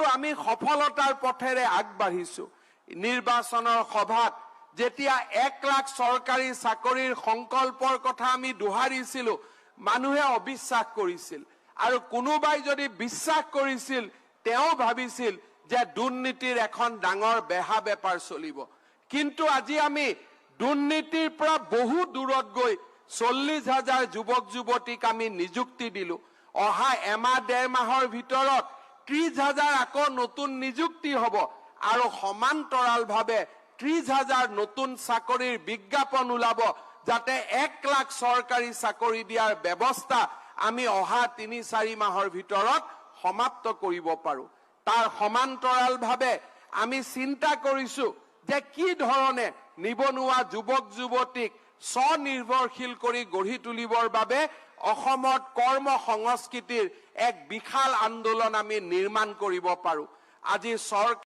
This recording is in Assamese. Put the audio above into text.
আমি সফলতাৰ পথেৰে আগবাঢ়িছো। নিৰ্বাচনৰ সভাত যেতিয়া 1 লাখ চৰকাৰী চাকৰিৰ সংকল্পৰ কথা আমি দোহাৰিছিলো, মানুহে অবিশ্বাস কৰিছিল আৰু কোনোবাই যদি বিশ্বাস কৰিছিল তেওঁ ভাবিছিল যে দুৰ্নীতিৰ এখন ডাঙৰ বেহা বেপাৰ চলিব। কিন্তু আজি আমি দুৰ্নীতিৰ পৰা বহু দূৰত গৈ 40,000 যুৱক যুৱতীক আমি নিযুক্তি দিলো। অহা এমাহ 1.5 মাহৰ ভিতৰত 30,000 আকৌ নতুন নিযুক্তি হ'ব আৰু সমান্তৰালভাৱে 30,000 নতুন চাকৰিৰ বিজ্ঞাপন ওলাব, যাতে 1 লাখ চৰকাৰী চাকৰি দিয়াৰ ব্যৱস্থা আমি অহা 3-4 মাহৰ ভিতৰত সমাপ্ত কৰিব পাৰো। তাৰ সমান্তৰালভাৱে আমি চিন্তা কৰিছো যে কি ধৰণে নিবনুৱা যুৱক যুৱতীক স্বনিৰ্ভৰশীল কৰি গঢ়ি তুলিবৰ বাবে অসমত কৰ্ম সংস্কৃতিৰ এক বিশাল আন্দোলন আমি নিৰ্মাণ কৰিব পাৰো। আজি চৰকাৰ